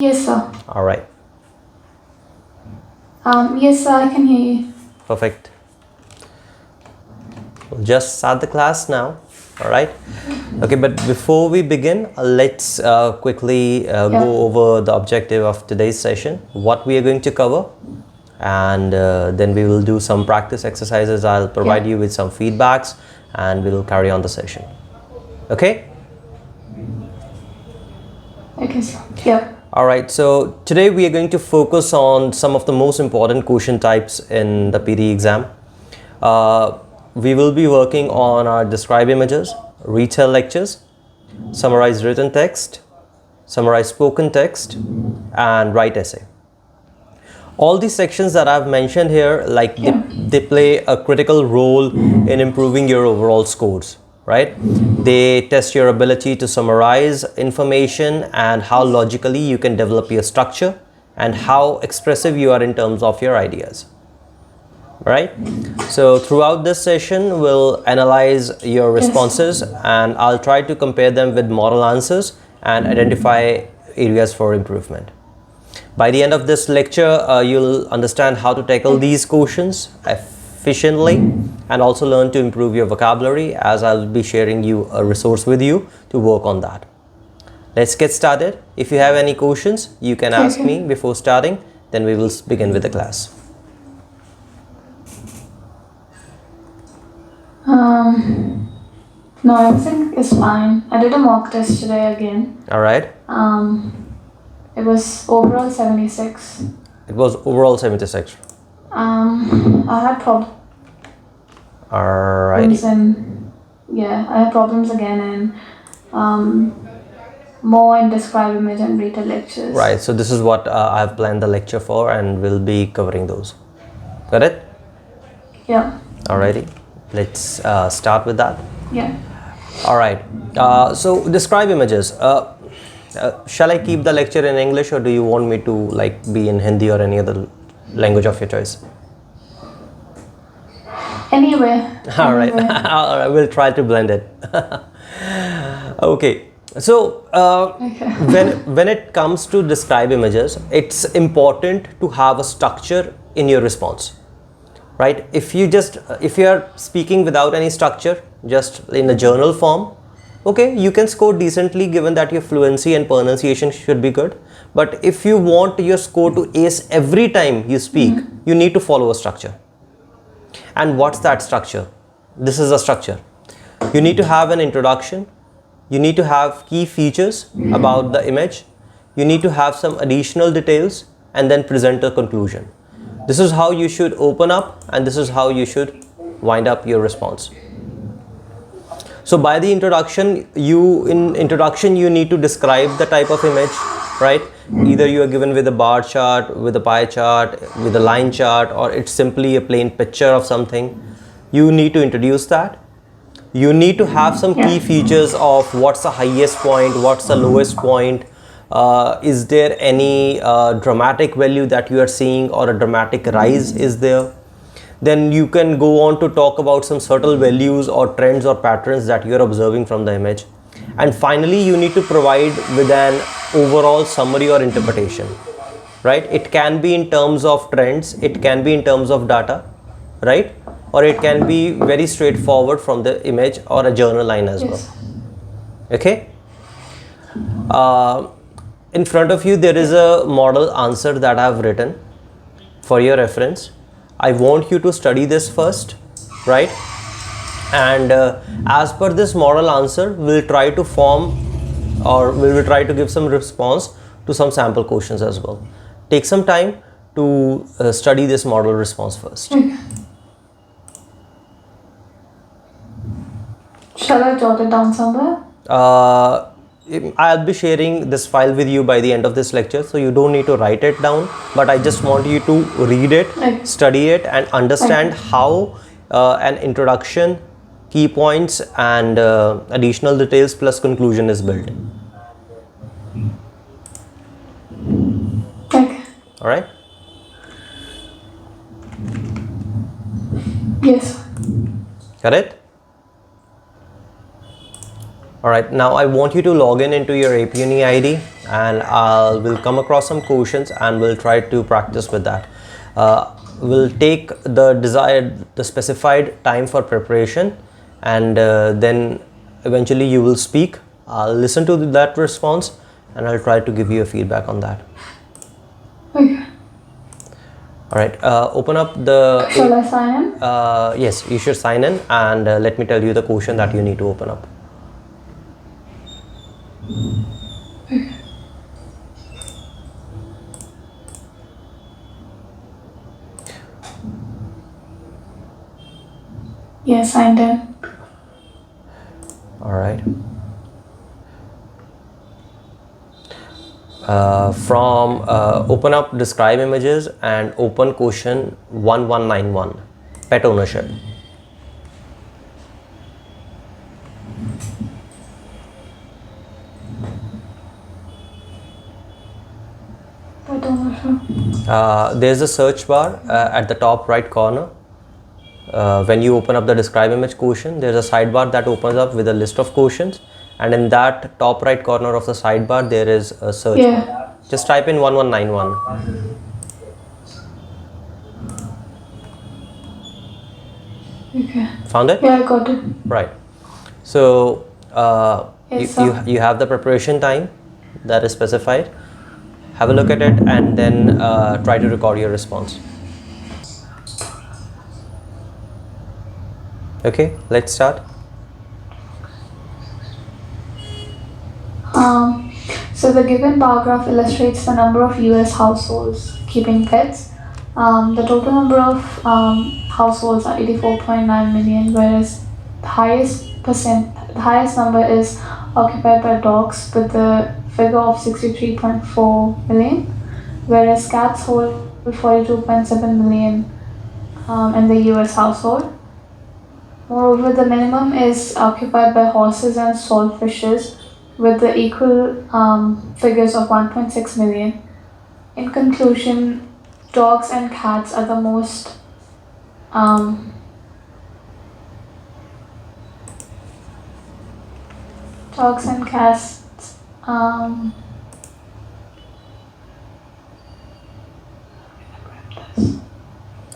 Yes, sir. All right. Yes, sir, I can hear you. Perfect. We'll just start the class now. All right. Okay, but before we begin, let's quickly go over the objective of today's session, what we are going to cover, and then we will do some practice exercises. I'll provide you with some feedbacks and we will carry on the session. Okay? Okay, sir. Yeah. All right, so today we are going to focus on some of the most important question types in the PTE exam. We will be working on our describe images, retell lectures, summarize written text, summarize spoken text, and write essay. All these sections that I've mentioned here, like they play a critical role in improving your overall scores, right? They test your ability to summarize information and how logically you can develop your structure and how expressive you are in terms of your ideas, right? So throughout this session, we'll analyze your responses and I'll try to compare them with model answers and identify areas for improvement. By the end of this lecture, you'll understand how to tackle these questions efficiently and also learn to improve your vocabulary, as I'll be sharing you a resource with you to work on that. Let's get started. If you have any questions, you can ask me before starting, then we will begin with the class. No, everything is fine. I did a mock test today again. All right. It was overall 76. It was overall 76. I had problems. All right. And I had problems again and more in describe image and retell lectures. Right. So this is what I have planned the lecture for, and we'll be covering those. Got it? Yeah. Alrighty. Let's start with that. Yeah. All right. So describe images. Shall I keep the lecture in English, or do you want me to be in Hindi or any other language of your choice? Anyway. All right. All right. We'll try to blend it. Okay. So when it comes to describe images, it's important to have a structure in your response, right? If you are speaking without any structure, just in a journal form, okay, you can score decently given that your fluency and pronunciation should be good. But if you want your score to ace every time you speak, you need to follow a structure. And what's that structure? This is a structure. You need to have an introduction. You need to have key features about the image. You need to have some additional details and then present a conclusion. This is how you should open up, and this is how you should wind up your response. So by the introduction, you need to describe the type of image, right? Either you are given with a bar chart, with a pie chart, with a line chart, or it's simply a plain picture of something. You need to introduce that. You need to have some key features of what's the highest point, what's the lowest point. Is there any dramatic value that you are seeing, or a dramatic rise is there? Then you can go on to talk about some subtle values or trends or patterns that you are observing from the image. And finally, you need to provide with an overall summary or interpretation, right? It can be in terms of trends, it can be in terms of data, right? Or it can be very straightforward from the image or a journal line as well. Okay? In front of you, there is a model answer that I have written for your reference. I want you to study this first, right? And as per this model answer, we'll try to form, or we will try to give some response to some sample questions as well. Take some time to study this model response first. Shall I jot it down somewhere? I'll be sharing this file with you by the end of this lecture, so you don't need to write it down, but I just want you to read it, study it, and understand how an introduction, key points, and additional details plus conclusion is built. Okay. All right? Yes. Got it? Alright, now I want you to log in into your APUni ID and we'll come across some questions and we'll try to practice with that. We'll take the specified time for preparation, and then eventually you will speak. I'll listen to that response and I'll try to give you a feedback on that. Okay. All right, open up the... Shall I sign in? Yes, you should sign in, and let me tell you the question that you need to open up. Okay. Yeah, signed in. All right. From open up describe images and open question 1191, pet ownership. Pet ownership. There's a search bar at the top right corner. When you open up the describe image question, there's a sidebar that opens up with a list of questions, and in that top right corner of the sidebar there is a search bar. Just type in 1191. Okay. Found it? Yeah, I got it. Right. So Yes, you have the preparation time that is specified. Have a look at it and then try to record your response. Okay, let's start. So the given bar graph illustrates the number of US households keeping pets. The total number of households are 84.9 million, whereas the highest number is occupied by dogs with the figure of 63.4 million, whereas cats hold 42.7 million in the US household. Moreover, the minimum is occupied by horses and saltfishes with the equal figures of 1.6 million. In conclusion, dogs and cats are the most dogs and cats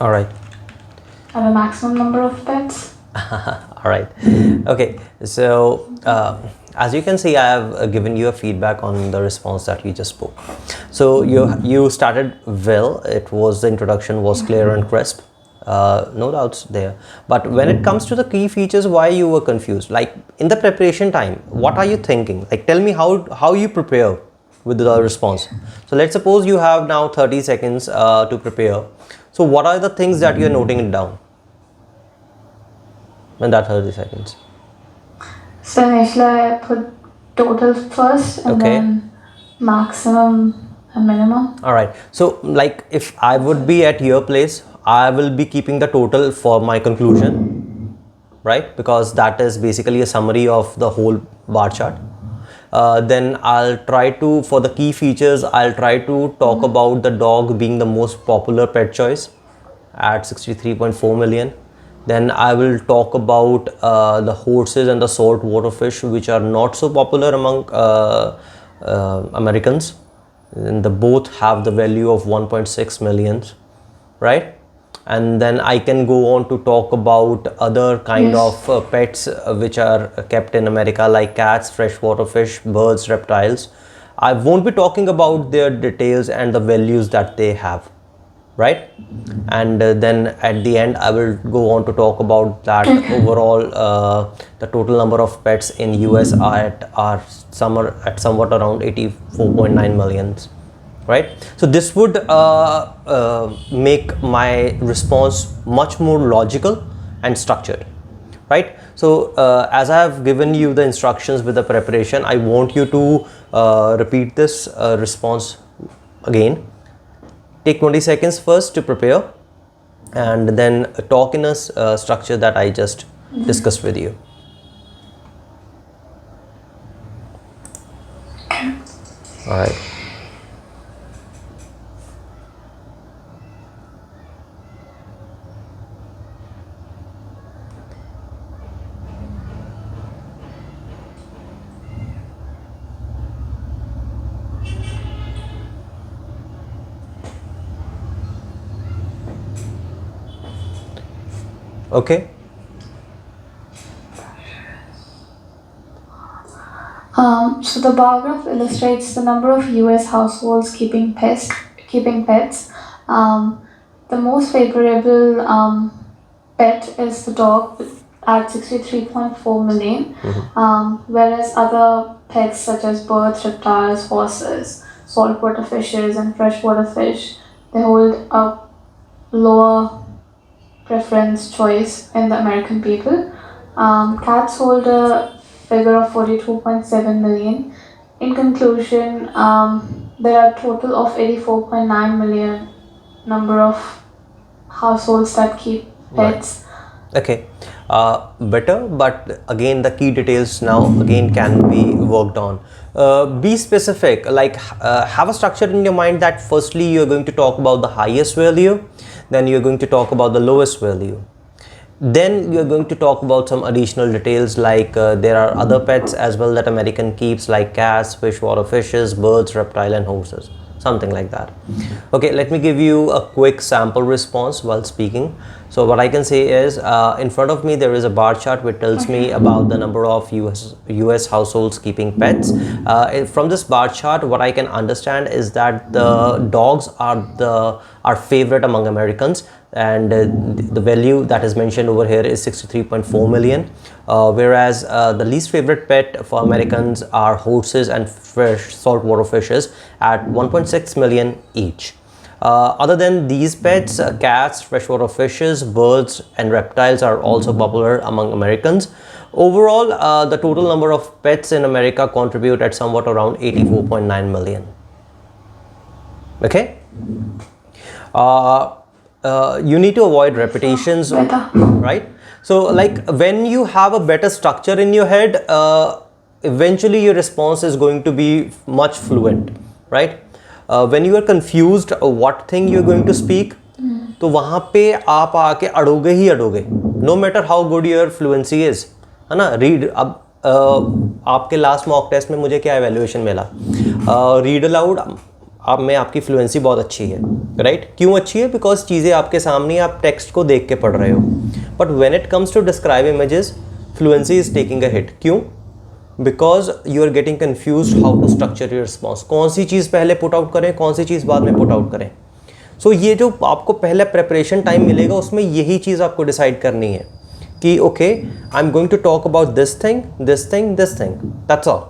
All right. have a maximum number of pets. All right. Okay. So as you can see, I have given you a feedback on the response that you just spoke. So you started well. The introduction was clear and crisp. No doubts there. But when it comes to the key features, why you were confused? Like in the preparation time, what are you thinking? Like tell me how you prepare with the response. So let's suppose you have now 30 seconds to prepare. So what are the things that you're noting it down in that 30 seconds? So initially I put total first and then maximum and minimum. All right. So like if I would be at your place, I will be keeping the total for my conclusion, right? Because that is basically a summary of the whole bar chart. Then I'll try to, for the key features, I'll try to talk about the dog being the most popular pet choice at 63.4 million. Then I will talk about the horses and the saltwater fish, which are not so popular among Americans. And the both have the value of 1.6 millions, right? And then I can go on to talk about other kind of pets which are kept in America, like cats, freshwater fish, birds, reptiles. I won't be talking about their details and the values that they have, right? And then at the end I will go on to talk about that overall the total number of pets in US are somewhat around 84.9 millions, right? So this would make my response much more logical and structured, right? So as I have given you the instructions with the preparation, I want you to repeat this response again. Take 20 seconds first to prepare and then talk in a structure that I just discussed with you. All right. Okay. So the bar graph illustrates the number of U.S. households keeping pets. The most favorable pet is the dog at 63.4 million, whereas other pets such as birds, reptiles, horses, saltwater fishes, and freshwater fish, they hold a lower preference choice in the American people. Cats hold a figure of 42.7 million. In conclusion, there are a total of 84.9 million number of households that keep pets. Right. Okay. Better, but again the key details now again can be worked on. Be specific, like have a structure in your mind that firstly you're going to talk about the highest value, then you're going to talk about the lowest value, then you're going to talk about some additional details like there are other pets as well that American keeps, like cats, freshwater fishes, birds, reptile and horses, something like that. Okay, let me give you a quick sample response while speaking. So what I can say is in front of me there is a bar chart which tells me about the number of US households keeping pets. From this bar chart what I can understand is that the dogs are favorite among Americans, and the value that is mentioned over here is 63.4 million, whereas the least favorite pet for Americans are horses and saltwater fishes at 1.6 million each. Other than these pets, cats, freshwater fishes, birds and reptiles are also popular among Americans. Overall, the total number of pets in America contribute at somewhat around 84.9 million. Okay? You need to avoid repetitions, right? So like when you have a better structure in your head, eventually your response is going to be much fluent, right? When you are confused what thing you are going to speak, तो वहाँ पे आप आके अड़ोगे ही अड़ोगे, no matter how good your fluency is, है ना? Read, अब आपके last mock test में मुझे क्या एवेल्यूएशन मिला? रीड अलाउड आप में आपकी फ्लुएंसी बहुत अच्छी है, राइट? क्यों अच्छी है? बिकॉज चीज़ें आपके सामने, आप टेक्स्ट को देख के पढ़ रहे हो. But when it comes to describe images, fluency is taking a hit. क्यों? Because you are getting confuse how to structure your response. कौन सी चीज़ पहले पुट आउट करें, कौन सी चीज़ बाद में पुट आउट करें. सो ये जो आपको पहले प्रेपरेशन टाइम मिलेगा उसमें यही चीज़ आपको डिसाइड करनी है कि okay I am going to talk about this thing, this thing, this thing, that's all.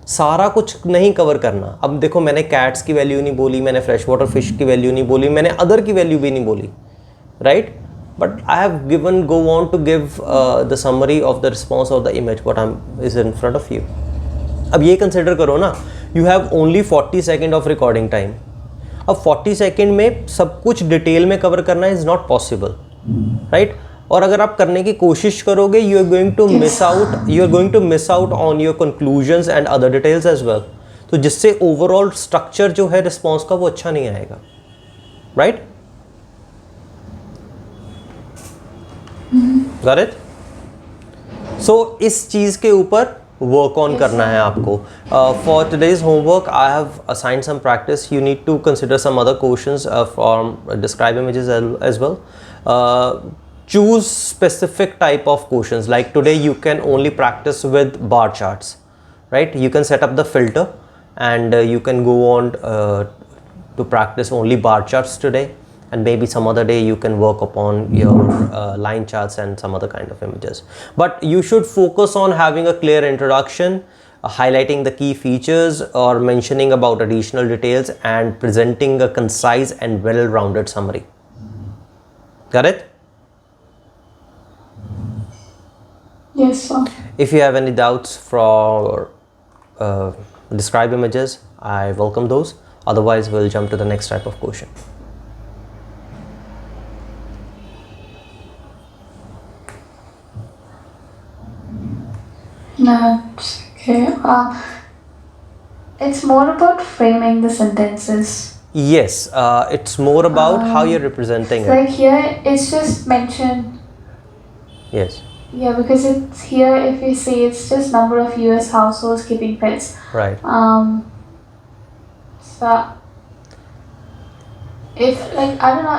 सारा कुछ नहीं कवर करना. अब देखो मैंने कैट्स की वैल्यू नहीं बोली, मैंने फ्रेश वाटर फिश की वैल्यू नहीं बोली, मैंने अदर की वैल्यू भी नहीं बोली, right? But I have given go on to give the summary of the response of the image what I is in front of you. अब ये कंसिडर करो ना, you have only 40 second of recording time. अब 40 second में सब कुछ detail में cover करना इज़ नॉट पॉसिबल, राइट? और अगर आप करने की कोशिश करोगे, you are going to miss out on your conclusions and other details as well. तो जिससे ओवरऑल स्ट्रक्चर जो है रिस्पॉन्स का वो अच्छा नहीं आएगा, राइट? Got it? सो इस चीज़ के ऊपर वर्क ऑन करना है आपको. For today's homework I have assigned some practice. You need to consider some other questions from describe images as well. Choose specific type of questions. Like today you can only practice with bar charts, right? You can set up the filter and you can go on to practice only bar charts today, and maybe some other day you can work upon your line charts and some other kind of images. But you should focus on having a clear introduction, highlighting the key features or mentioning about additional details, and presenting a concise and well-rounded summary. Got it? Yes, sir. If you have any doubts for describe images, I welcome those. Otherwise, we'll jump to the next type of question. No, it's okay. It's more about framing the sentences. Yes, it's more about how you're representing it. Like here, it's just mentioned. Yes. Yeah, because it's here, if you see, it's just number of US households keeping pets. Right. So if like I don't know,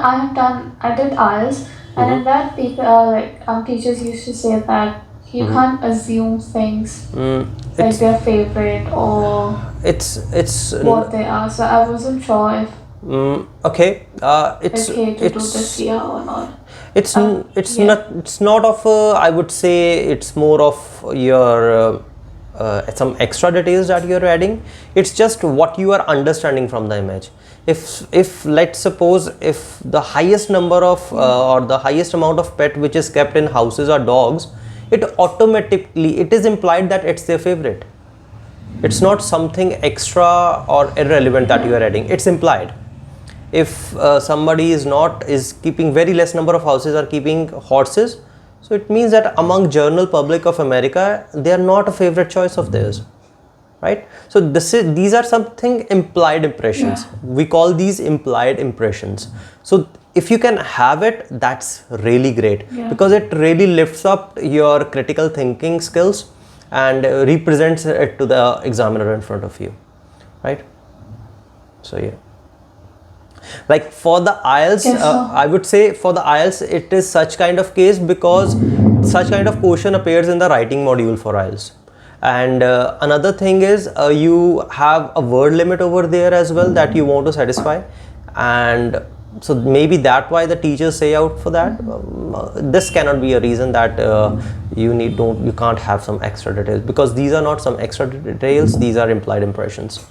I did IELTS, And in that people, teachers used to say that you can't assume things like It's their favorite or it's what they are. So I wasn't sure if okay. It's okay to do this it's here or not. it's Yeah. it's not of I would say it's more of your some extra details that you're adding. It's just what you are understanding from the image. If let's suppose if the highest number of or the highest amount of pet which is kept in houses are dogs, it automatically it is implied that it's their favorite. It's not something extra or irrelevant that you are adding. It's implied. If somebody is keeping very less number of houses are keeping horses, so it means that among general public of America they are not a favorite choice of theirs, right? So these are something implied impressions. We call these implied impressions. So if you can have it, that's really great, because it really lifts up your critical thinking skills and represents it to the examiner in front of you, right? So yeah, like for the IELTS, I would say for the IELTS it is such kind of case because such kind of question appears in the writing module for IELTS. And another thing is you have a word limit over there as well that you want to satisfy, and so maybe that's why the teachers say out for that. This cannot be a reason that you can't have some extra details, because these are not some extra details, these are implied impressions.